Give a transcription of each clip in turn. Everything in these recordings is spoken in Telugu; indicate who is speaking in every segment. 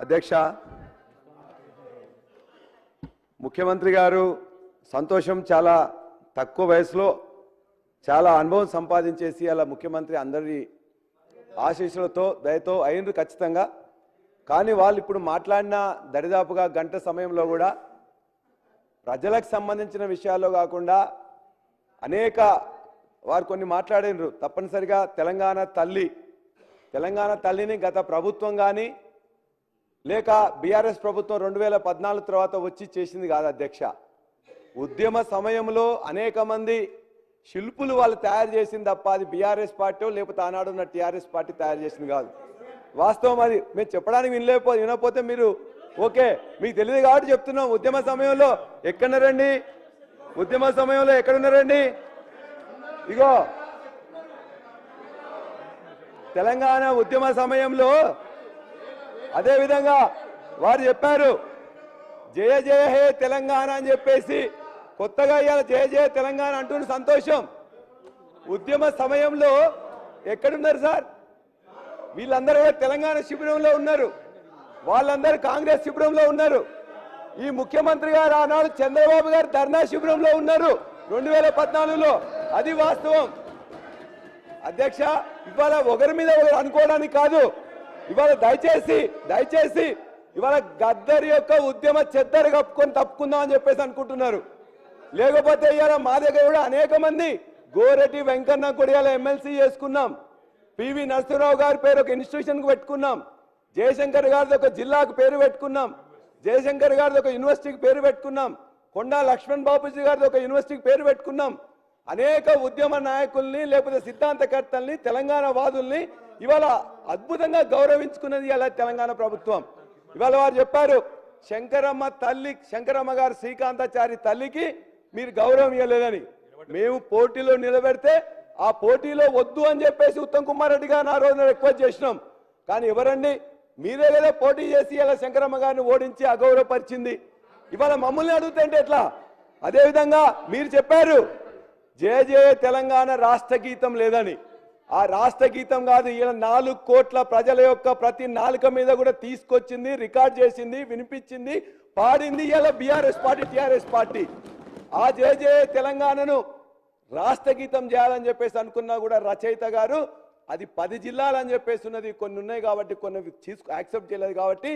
Speaker 1: అధ్యక్ష, ముఖ్యమంత్రి గారు సంతోషం. చాలా తక్కువ వయసులో చాలా అనుభవం సంపాదించేసి అలా ముఖ్యమంత్రి అందరి ఆశీస్సులతో దయతో అయినరు ఖచ్చితంగా. కానీ వాళ్ళు ఇప్పుడు మాట్లాడిన దరిదాపుగా గంట సమయంలో కూడా ప్రజలకు సంబంధించిన విషయాల్లో కాకుండా అనేక వారు కొన్ని మాట్లాడినరు. తప్పనిసరిగా తెలంగాణ తల్లిని గత ప్రభుత్వం కానీ లేక బీఆర్ఎస్ ప్రభుత్వం 2014 తర్వాత వచ్చి చేసింది కాదు అధ్యక్ష. ఉద్యమ సమయంలో అనేక మంది శిల్పులు వాళ్ళు తయారు చేసింది తప్ప అది బీఆర్ఎస్ పార్టీ లేకపోతే ఆనాడు ఉన్న టీఆర్ఎస్ పార్టీ తయారు చేసింది కాదు. వాస్తవం అది. మేము చెప్పడానికి వినకపోతే మీరు ఓకే, మీకు తెలియదు కాబట్టి చెప్తున్నాం. ఉద్యమ సమయంలో ఎక్కడున్నారండి? ఉద్యమ సమయంలో ఎక్కడున్నారండి? ఇగో తెలంగాణ ఉద్యమ సమయంలో అదేవిధంగా వారు చెప్పారు జయ జయ హే తెలంగాణ అని చెప్పేసి. కొత్తగా ఇవాళ జయ జయ తెలంగాణ అంటున్న సంతోషం. ఉద్యమ సమయంలో ఎక్కడున్నారు సార్? వీళ్ళందరూ కూడా తెలంగాణ శిబిరంలో ఉన్నారు, వాళ్ళందరూ కాంగ్రెస్ శిబిరంలో ఉన్నారు. ఈ ముఖ్యమంత్రి గారు ఆనాడు చంద్రబాబు గారు ధర్నా శిబిరంలో ఉన్నారు 2014లో. అది వాస్తవం అధ్యక్ష. ఇవాళ ఒకరి మీద ఒకరు అనుకోవడానికి కాదు. ఇవాళ దయచేసి ఇవాళ గద్దర్ యొక్క ఉద్యమ చెద్దరు కప్పుకొని తప్పుకుందాం అని చెప్పేసి అనుకుంటున్నారు. లేకపోతే ఇవాళ మా దగ్గర కూడా అనేక మంది గోరెడ్డి వెంకన్న కొడియాల ఎమ్మెల్సీ చేసుకున్నాం. పివి నరసింహరావు గారి పేరు ఒక ఇన్స్టిట్యూషన్కి పెట్టుకున్నాం. జయశంకర్ గారిది ఒక జిల్లాకు పేరు పెట్టుకున్నాం. జయశంకర్ గారిది ఒక యూనివర్సిటీకి పేరు పెట్టుకున్నాం. కొండా లక్ష్మణ్ బాపూజీ గారిది ఒక యూనివర్సిటీకి పేరు పెట్టుకున్నాం. అనేక ఉద్యమ నాయకుల్ని లేకపోతే సిద్ధాంతకర్తల్ని తెలంగాణ వాదుల్ని ఇవాళ అద్భుతంగా గౌరవించుకున్నది ఇలా తెలంగాణ ప్రభుత్వం. ఇవాళ వారు చెప్పారు శంకరమ్మ గారు శ్రీకాంతాచారి తల్లికి మీరు గౌరవం ఇవ్వలేదని. మేము పోటీలో నిలబెడితే ఆ పోటీలో వద్దు అని చెప్పేసి ఉత్తమ్ కుమార్ రెడ్డి గారిని ఆ రోజున రిక్వెస్ట్ చేసినాం. కానీ ఎవరండి? మీరే కదా పోటీ చేసి ఇలా శంకరమ్మ గారిని ఓడించి అగౌరవపరిచింది. ఇవాళ మమ్మల్ని అడుగుతుంటే ఎట్లా? అదేవిధంగా మీరు చెప్పారు జయ జయ తెలంగాణ రాష్ట్ర గీతం లేదని. ఆ రాష్ట్ర గీతం కాదు, ఇలా 4 కోట్ల ప్రజల యొక్క ప్రతి నాలుక మీద కూడా తీసుకొచ్చింది, రికార్డ్ చేసింది, వినిపించింది, పాడింది ఇలా బీఆర్ఎస్ పార్టీ టీఆర్ఎస్ పార్టీ. ఆ జయ జయ తెలంగాణను రాష్ట్ర గీతం చేయాలని చెప్పేసి అనుకున్నా కూడా రచయిత గారు అది 10 జిల్లాలు అని చెప్పేసి ఉన్నది. కొన్ని ఉన్నాయి కాబట్టి కొన్ని యాక్సెప్ట్ చేయలేదు కాబట్టి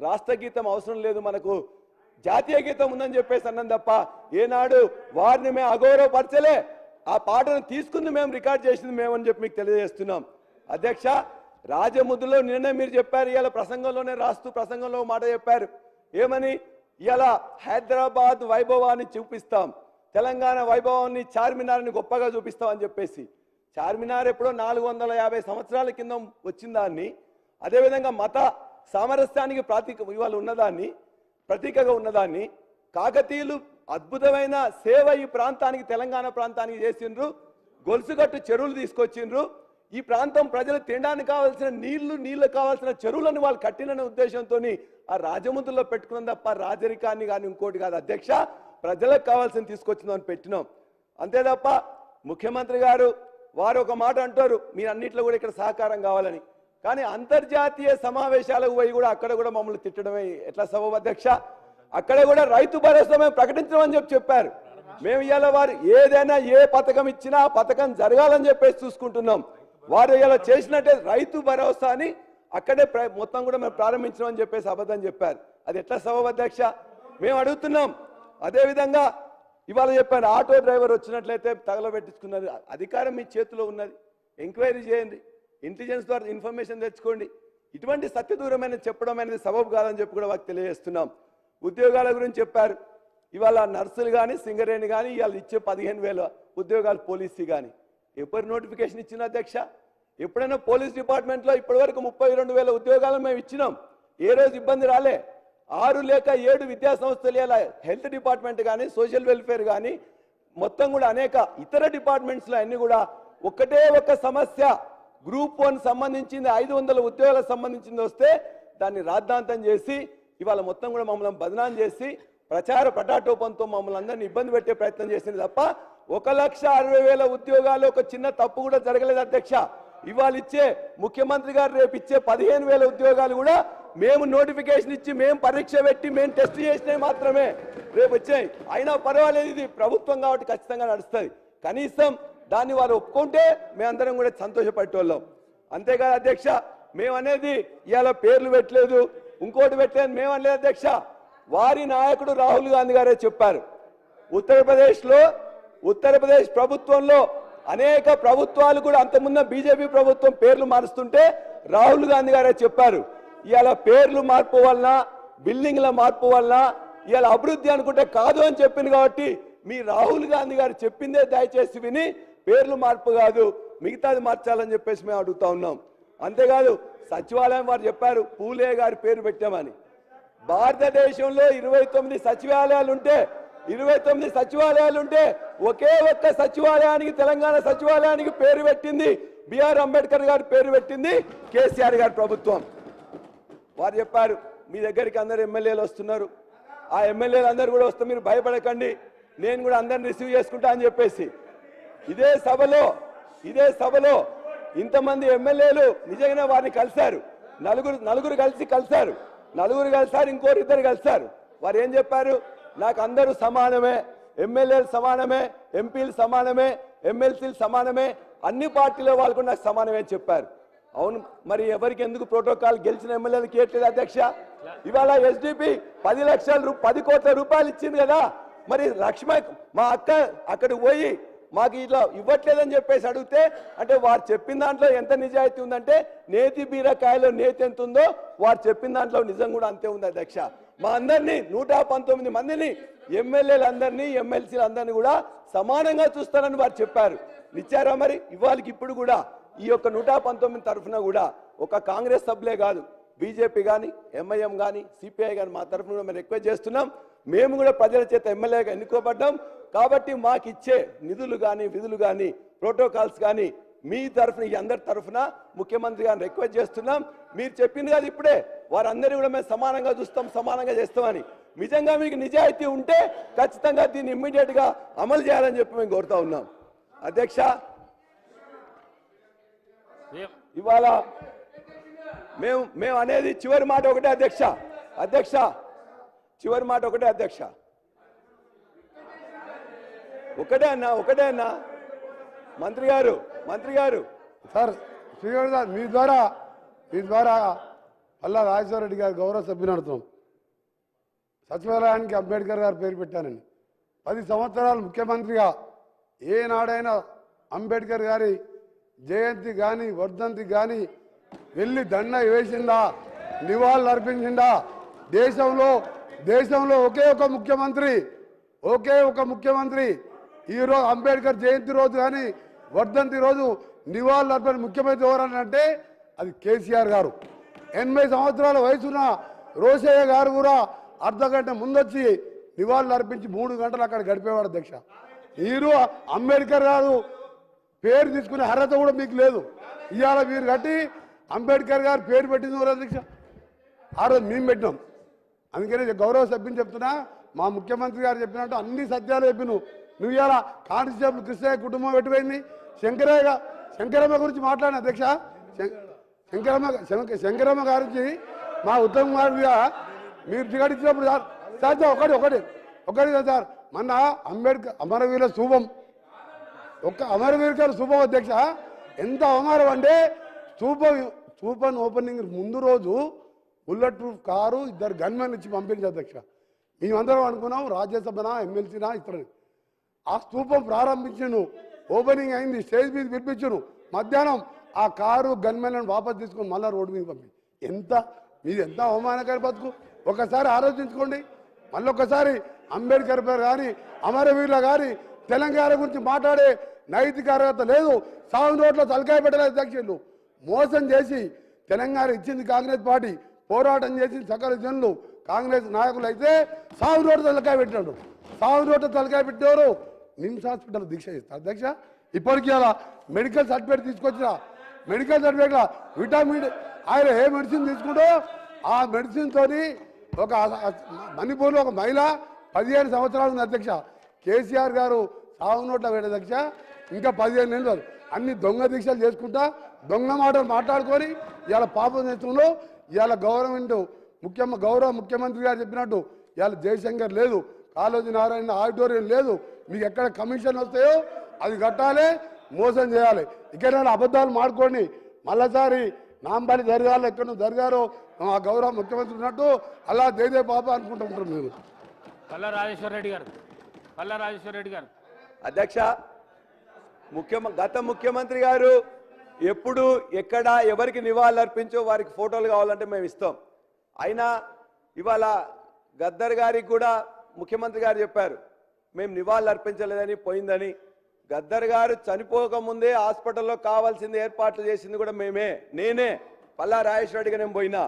Speaker 1: రాష్ట్ర గీతం అవసరం లేదు, మనకు జాతీయ గీతం ఉందని చెప్పేసి అన్నాం తప్ప ఏనాడు వారిని మేము అగౌరవపరచలే. ఆ పాటను తీసుకుంది మేము, రికార్డ్ చేసింది మేము అని చెప్పి మీకు తెలియజేస్తున్నాం. అధ్యక్ష, రాజముద్రలో నిన్నే మీరు చెప్పారు, ఇవాళ ప్రసంగంలోనే రాస్తూ ప్రసంగంలో మాట చెప్పారు. ఏమని? ఇలా హైదరాబాద్ వైభవాన్ని చూపిస్తాం, తెలంగాణ వైభవాన్ని చార్మినార్ని గొప్పగా చూపిస్తాం అని చెప్పేసి. చార్మినార్ ఎప్పుడో 450 సంవత్సరాల కింద వచ్చిన దాన్ని, అదేవిధంగా మత సామరస్యానికి ఇవాళ ఉన్నదాన్ని, ప్రతీకగా ఉన్నదాన్ని కాకతీయులు అద్భుతమైన సేవ ఈ ప్రాంతానికి తెలంగాణ ప్రాంతానికి చేసిండ్రు. గొలుసుగట్టు చెరువులు తీసుకొచ్చిండ్రు. ఈ ప్రాంతం ప్రజలు తినడానికి కావాల్సిన నీళ్లు కావాల్సిన చెరువులను వాళ్ళు కట్టిన ఉద్దేశంతో ఆ రాజముద్రలో పెట్టుకున్నాం తప్ప రాజరికాన్ని కానీ ఇంకోటి కాదు అధ్యక్ష. ప్రజలకు కావాల్సిన తీసుకొచ్చిందని పెట్టినాం అంతే తప్ప. ముఖ్యమంత్రి గారు వారు ఒక మాట అంటారు, మీరు అన్నింటిలో కూడా ఇక్కడ సహకారం కావాలని. కానీ అంతర్జాతీయ సమావేశాలకు పోయి కూడా అక్కడ కూడా మమ్మల్ని తిట్టడమే ఎట్లా సబబు అధ్యక్ష? అక్కడ కూడా రైతు భరోసా మేము ప్రకటించమని చెప్పారు. మేము ఇవాళ వారు ఏదైనా ఏ పథకం ఇచ్చినా ఆ పథకం జరగాలని చెప్పేసి చూసుకుంటున్నాం. వారు ఇలా చేసినట్టే రైతు భరోసాని అక్కడే మొత్తం కూడా మేము ప్రారంభించమని చెప్పేసి అబద్ధం చెప్పారు. అది ఎట్లా సబబు అధ్యక్ష? మేము అడుగుతున్నాం. అదేవిధంగా ఇవాళ చెప్పాను, ఆటో డ్రైవర్ వచ్చినట్లయితే తగలబెట్టించుకున్నది. అధికారం మీ చేతిలో ఉన్నది, ఎంక్వైరీ చేయండి, ఇంటెలిజెన్స్ ద్వారా ఇన్ఫర్మేషన్ తెచ్చుకోండి. ఇటువంటి సత్యదూరమైన చెప్పడం అనేది సబబు కాదని చెప్పి కూడా మాకు తెలియజేస్తున్నాం. ఉద్యోగాల గురించి చెప్పారు. ఇవాళ నర్సులు కానీ సింగరేణి కానీ ఇవాళ ఇచ్చే 15,000 ఉద్యోగాలు పోలీసు కానీ ఎప్పుడు నోటిఫికేషన్ ఇచ్చిన అధ్యక్ష? ఎప్పుడైనా పోలీస్ డిపార్ట్మెంట్లో ఇప్పటివరకు 32,000 ఉద్యోగాలు మేము ఇచ్చినాం. ఏ రోజు ఇబ్బంది రాలే. 6 లేక 7 విద్యా సంస్థలు ఇలా హెల్త్ డిపార్ట్మెంట్ కానీ సోషల్ వెల్ఫేర్ కానీ మొత్తం కూడా అనేక ఇతర డిపార్ట్మెంట్స్లో అన్ని కూడా ఒక్కటే ఒక సమస్య, గ్రూప్ 1 సంబంధించింది 500 ఉద్యోగాలకు సంబంధించింది వస్తే దాన్ని రాద్ధాంతం చేసి ఇవాళ మొత్తం కూడా మమ్మల్ని బదనాం చేసి ప్రచార పటాటోపంతో మమ్మల్ని అందరినీ ఇబ్బంది పెట్టే ప్రయత్నం చేసింది తప్ప 1,60,000 ఉద్యోగాలు ఒక చిన్న తప్పు కూడా జరగలేదు అధ్యక్ష. ఇవాళ ఇచ్చే ముఖ్యమంత్రి గారు రేపు ఇచ్చే 15,000 ఉద్యోగాలు కూడా మేము నోటిఫికేషన్ ఇచ్చి మేము పరీక్ష పెట్టి మేము టెస్ట్ చేసినవి మాత్రమే రేపు వచ్చాయి. అయినా పర్వాలేదు, ఇది ప్రభుత్వం కాబట్టి ఖచ్చితంగా నడుస్తుంది. కనీసం దాన్ని వారు ఒప్పుకుంటే మేమందరం కూడా సంతోషపడేటోళ్ళం. అంతేకాదు అధ్యక్ష, మేమనేది ఇవాళ పేర్లు పెట్టలేదు, ఇంకోటి పెట్టలేదు మేమనలేదు అధ్యక్ష. వారి నాయకుడు రాహుల్ గాంధీ గారే చెప్పారు, ఉత్తరప్రదేశ్ ప్రభుత్వంలో అనేక ప్రభుత్వాలు కూడా అంతకుముందు బీజేపీ ప్రభుత్వం పేర్లు మారుస్తుంటే రాహుల్ గాంధీ గారే చెప్పారు, ఇవాళ పేర్లు మార్పు వలన బిల్డింగ్ల మార్పు వలన ఇవాళ అభివృద్ధి అనుకుంటే కాదు అని చెప్పింది. కాబట్టి మీ రాహుల్ గాంధీ గారు చెప్పిందే దయచేసి విని పేర్లు మార్పు కాదు మిగతాది మార్చాలని చెప్పేసి మేము అడుగుతా ఉన్నాం. అంతేకాదు సచివాలయం వారు చెప్పారు పూలే గారి పేరు పెట్టామని. భారతదేశంలో 29 సచివాలయాలు ఉంటే ఒకే ఒక్క సచివాలయానికి, తెలంగాణ సచివాలయానికి పేరు పెట్టింది బిఆర్ అంబేద్కర్ గారి పేరు పెట్టింది కేసీఆర్ గారి ప్రభుత్వం. వారు చెప్పారు మీ దగ్గరికి అందరు ఎమ్మెల్యేలు వస్తున్నారు, ఆ ఎమ్మెల్యేలు అందరూ కూడా వస్తే మీరు భయపడకండి, నేను కూడా అందరిని రిసీవ్ చేసుకుంటా అని చెప్పేసి ఇదే సభలో ఇంతమంది ఎమ్మెల్యేలు నిజంగానే వారిని కలిశారు. నలుగురు కలిశారు, ఇంకోరు ఇద్దరు కలిశారు. వారు ఏం చెప్పారు, నాకు అందరూ సమానమే, ఎమ్మెల్యేలు సమానమే, ఎంపీలు సమానమే, ఎమ్మెల్సీలు సమానమే, అన్ని పార్టీల వాళ్ళకు నాకు సమానమే చెప్పారు. అవును, మరి ఎవరికి ఎందుకు ప్రోటోకాల్ గెలిచిన ఎమ్మెల్యేలకు ఇవ్వట్లేదు అధ్యక్ష? ఇవాళ ఎస్డిపి 10 కోట్ల రూపాయలు ఇచ్చింది కదా, మరి లక్ష్మ మా అక్క అక్కడికి పోయి మాకు ఇట్లా ఇవ్వట్లేదని చెప్పేసి అడిగితే, అంటే వారు చెప్పిన దాంట్లో ఎంత నిజాయితీ ఉందంటే నేతి బీరకాయలో నేతి ఎంత ఉందో వారు చెప్పిన దాంట్లో నిజం కూడా అంతే ఉంది అధ్యక్ష. మా అందరినీ 119 మందిని ఎమ్మెల్యేలందరినీ ఎమ్మెల్సీలందరినీ కూడా సమానంగా చూస్తారని వారు చెప్పారు. ఇచ్చారా? మరి ఇవాళకి ఇప్పుడు కూడా ఈ యొక్క 119 తరఫున కూడా ఒక కాంగ్రెస్ సభ్యులే కాదు, బీజేపీ కానీ, ఎంఐఎం కానీ, సిపిఐ కానీ మా తరఫున కూడా మేము రిక్వెస్ట్ చేస్తున్నాం. మేము కూడా ప్రజల చేత ఎమ్మెల్యేగా ఎన్నుకోబడ్డాం కాబట్టి మాకు ఇచ్చే నిధులు కానీ, విధులు కానీ, ప్రోటోకాల్స్ కానీ మీ తరఫున, ఈ అందరి తరఫున ముఖ్యమంత్రి గారిని రిక్వెస్ట్ చేస్తున్నాం. మీరు చెప్పింది కదా ఇప్పుడే, వారందరినీ కూడా మేము సమానంగా చూస్తాం, సమానంగా చేస్తామని. నిజంగా మీకు నిజాయితీ ఉంటే ఖచ్చితంగా దీన్ని ఇమ్మీడియట్గా అమలు చేయాలని చెప్పి మేము కోరుతా ఉన్నాం. అధ్యక్ష, ఇవాళ మేము అనేది చివరి మాట ఒకటే అధ్యక్ష, చివరి మాట ఒకటే అధ్యక్ష, ఒకటే అన్నా మంత్రి గారు
Speaker 2: సార్ శ్రీగౌడ్ సార్, మీ ద్వారా అల్లా రాజేశ్వర రెడ్డి గారు గౌరవ సభ్యుని అడుగుతున్నాం. సచివాలయానికి అంబేద్కర్ గారు పేరు పెట్టానని 10 సంవత్సరాలు ముఖ్యమంత్రిగా ఏనాడైనా అంబేద్కర్ గారి జయంతి కానీ, వర్ధంతి కానీ వెళ్ళి దండ వేసిందా, నివాళులు అర్పించిందా? దేశంలో ఒకే ఒక ముఖ్యమంత్రి ఈరోజు అంబేద్కర్ జయంతి రోజు కానీ, వర్ధంతి రోజు నివాళులు అర్పణ ముఖ్యమంత్రి ఎవరని అంటే అది కేసీఆర్ గారు. 80 సంవత్సరాల వయసున్న రోషయ్య గారు కూడా అర్ధగంట ముందొచ్చి నివాళులు అర్పించి 3 గంటలు అక్కడ గడిపేవాడు అధ్యక్ష. మీరు అంబేద్కర్ గారు పేరు తీసుకునే అర్హత కూడా మీకు లేదు. ఇవాళ మీరు కట్టి అంబేద్కర్ గారు పేరు పెట్టింది ఎవరు అధ్యక్ష? ఆ రోజు మేము పెట్టినాం. అందుకనే గౌరవ సభ్యుని చెప్తున్నా, మా ముఖ్యమంత్రి గారు చెప్పినట్టు అన్ని సత్యాలు చెప్పిను. నువ్వు ఇవాళ కానిస్టేబుల్ కృష్ణయ్య కుటుంబం పెట్టిపోయింది, శంకరమ్మ గురించి మాట్లాడిన అధ్యక్ష. శంకరమ్మ గారించి మా ఉత్తమ్ కుమార్ మీరు టికెట్ ఇచ్చినప్పుడు సార్ ఒకటి సార్, మన అంబేద్కర్ అమరవీరుల శుభం, ఒక్క అమరవీర్ గారు శుభం అధ్యక్ష. ఎంత అవమానం అంటే సూపర్ ఓపెనింగ్ ముందు రోజు బుల్లెట్ ప్రూఫ్ కారు 2 గన్మెన్ ఇచ్చి పంపించారు అధ్యక్ష. మేమందరం అనుకున్నాం రాజ్యసభనా ఎమ్మెల్సీనా ఇస్తారని. ఆ స్తూపం ప్రారంభించను, ఓపెనింగ్ అయింది, స్టేజ్ మీద పిలిపించను, మధ్యాహ్నం ఆ కారు గన్మెన్లను వాపసు తీసుకొని మళ్ళీ రోడ్డు మీద పంపి మీది ఎంత అవమానకర బతుకు ఒకసారి ఆలోచించుకోండి. మళ్ళొక్కసారి అంబేద్కర్ గారు కానీ, అమరవీరుల కానీ తెలంగాణ గురించి మాట్లాడే నైతిక అర్హత లేదు. సాగు రోడ్లో తలకాయ పెట్టలేదు అధ్యక్షులు. మోసం చేసి తెలంగాణ ఇచ్చింది కాంగ్రెస్ పార్టీ, పోరాటం చేసి సకల జనులు కాంగ్రెస్ నాయకులు అయితే సాగు రోడ్డు తలకాయ పెట్టినాడు. సాగు రోడ్డు తలకాయ పెట్టేవారు నిమ్స్ హాస్పిటల్ దీక్ష చేస్తారు అధ్యక్ష. ఇప్పటికీ అలా మెడికల్ సర్టిఫికేట్ తీసుకొచ్చిన, మెడికల్ సర్టిఫికేట్ విటామిన్ ఆయన ఏ మెడిసిన్ తీసుకుంటో ఆ మెడిసిన్తో ఒక మణిపూర్లో ఒక మహిళ 15 సంవత్సరాలు ఉంది అధ్యక్ష. కేసీఆర్ గారు సాగు నోట్ల వేడ అధ్యక్ష ఇంకా 15 ఏళ్ళు అన్ని దొంగ దీక్షలు చేసుకుంటా దొంగ మాటలు మాట్లాడుకొని ఇవాళ పాపం చేతుల్లో ఇవాళ గౌరవ ముఖ్యమంత్రి గారు చెప్పినట్టు ఇవాళ జయశంకర్ లేదు, కాళోజీ నారాయణ ఆడిటోరియం లేదు, మీకు ఎక్కడ కమిషన్ వస్తాయో అది కట్టాలి, మోసం చేయాలి. ఇక్కడ అబద్ధాలు మాడుకోండి మళ్ళీసారి నాంబడి జరగాలి, ఎక్కడ జరిగారో ఆ గౌరవ ముఖ్యమంత్రి ఉన్నట్టు అలా దేదే బాబా అనుకుంటుంటారు మీరు.
Speaker 3: పల్లా రాజేశ్వర రెడ్డి గారు
Speaker 1: అధ్యక్ష, గత ముఖ్యమంత్రి గారు ఎప్పుడు ఎక్కడ ఎవరికి నివాళులు అర్పించో వారికి ఫోటోలు కావాలంటే మేము ఇస్తాం. అయినా ఇవాళ గద్దర్ గారికి కూడా ముఖ్యమంత్రి గారు చెప్పారు మేము నివాళులు అర్పించలేదని, పోయిందని. గద్దర్ గారు చనిపోకముందే హాస్పిటల్లో కావాల్సింది ఏర్పాట్లు చేసింది కూడా నేనే పల్లా రాజేశ్వర రెడ్డిగా నేను పోయినా.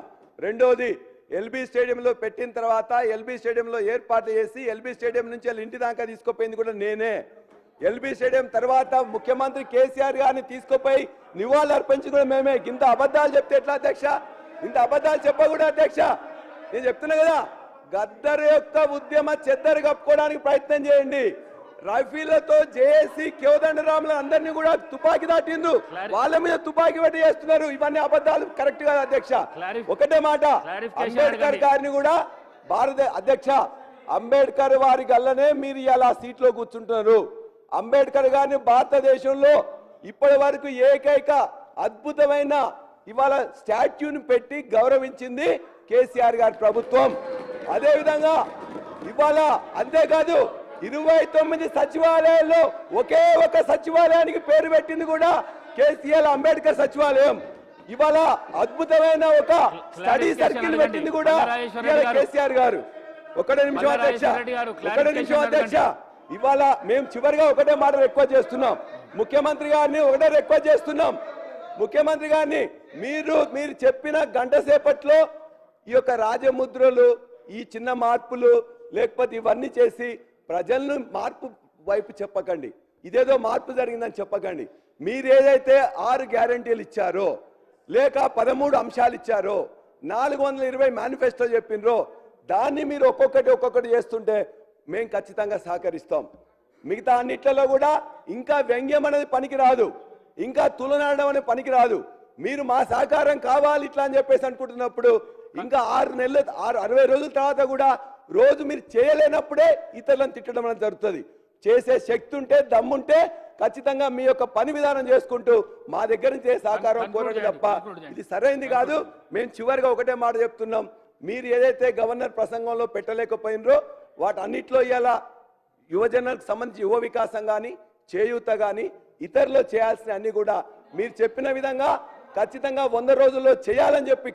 Speaker 1: రెండోది ఎల్బీ స్టేడియంలో పెట్టిన తర్వాత ఎల్బీ స్టేడియంలో ఏర్పాట్లు చేసి ఎల్బీ స్టేడియం నుంచి ఇంటి దాకా తీసుకుపోయింది కూడా నేనే. ఎల్బీ స్టేడియం తర్వాత ముఖ్యమంత్రి కేసీఆర్ గారిని తీసుకుపోయి నివాళులు అర్పించి కూడా మేమే. ఇంత అబద్ధాలు చెప్తే ఎట్లా అధ్యక్ష? ఇంత అబద్ధాలు చెప్పకూడదు అధ్యక్ష. నేను చెప్తున్నా కదా, గద్దర్ యొక్క ఉద్యమ చెద్దరు కప్పుకోవడానికి ప్రయత్నం చేయండి. రైఫీలతో జేఏసీ కేవదండరాములు అందరినీ కూడా తుపాకీ దాటిండు, వాళ్ళ మీద తుపాకీ పెట్టి చేస్తున్నారు. ఇవన్నీ అబద్ధాలు కరెక్ట్ కాదు అధ్యక్ష. ఒకటే మాట, అంబేద్కర్ గారిని కూడా అధ్యక్ష అంబేద్కర్ వారి గల్లనే మీరు ఇలా సీట్లో కూర్చుంటున్నారు. అంబేద్కర్ గారిని భారతదేశంలో ఇప్పటి వరకు ఏకైక అద్భుతమైన ఇవాళ స్టాట్యూని పెట్టి గౌరవించింది కేసీఆర్ గారి ప్రభుత్వం. అదేవిధంగా ఇవాళ అంతేకాదు 29 సచివాలయాల్లో ఒకే ఒక సచివాలయానికి పేరు పెట్టింది కూడా కేసీఆర్ అంబేద్కర్ సచివాలయం. ఇవాళ అద్భుతమైన ఒక స్టడీ సర్కిల్ పెట్టింది కూడా కేసీఆర్ గారు. ఒకటే నిమిషం అధ్యక్ష, ఇవాళ మేము చివరిగా ఒకటే మాట రిక్వెస్ట్ చేస్తున్నాం, ముఖ్యమంత్రి గారిని ఒకటే రిక్వెస్ట్ చేస్తున్నాం. ముఖ్యమంత్రి గారిని మీరు చెప్పిన గంట సేపట్లో ఈ యొక్క రాజముద్రలు, ఈ చిన్న మార్పులు లేకపోతే ఇవన్నీ చేసి ప్రజలను మార్పు వైపు చెప్పకండి, ఇదేదో మార్పు జరిగిందని చెప్పకండి. మీరు ఏదైతే 6 గ్యారంటీలు ఇచ్చారో లేక 13 అంశాలు ఇచ్చారో 420 మేనిఫెస్టో చెప్పినరో దాన్ని మీరు ఒక్కొక్కటి చేస్తుంటే మేము ఖచ్చితంగా సహకరిస్తాం. మిగతా అన్నిట్లలో కూడా ఇంకా వ్యంగ్యం అనేది పనికిరాదు, ఇంకా తులనాడడం అనేది పనికిరాదు. మీరు మా సహకారం కావాలి ఇట్లా అని చెప్పేసి అనుకుంటున్నప్పుడు ఇంకా 60 రోజుల తర్వాత కూడా రోజు మీరు చేయలేనప్పుడే ఇతరులను తిట్టడం అనేది జరుగుతుంది. చేసే శక్తి ఉంటే దమ్ముంటే ఖచ్చితంగా మీ యొక్క పని విధానం చేసుకుంటూ మా దగ్గర నుంచి సహకారం కోరడం తప్ప ఇది సరైనది కాదు. మేము చివరిగా ఒకటే మాట చెప్తున్నాం, మీరు ఏదైతే గవర్నర్ ప్రసంగంలో పెట్టలేకపోయినరో వాటన్నిటిలో ఇవాళ యువజనులకు సంబంధించి యువ వికాసం కానీ చేయూత కానీ ఇతరులు చేయాల్సిన అన్ని కూడా మీరు చెప్పిన విధంగా ఖచ్చితంగా 100 రోజుల్లో చేయాలని చెప్పి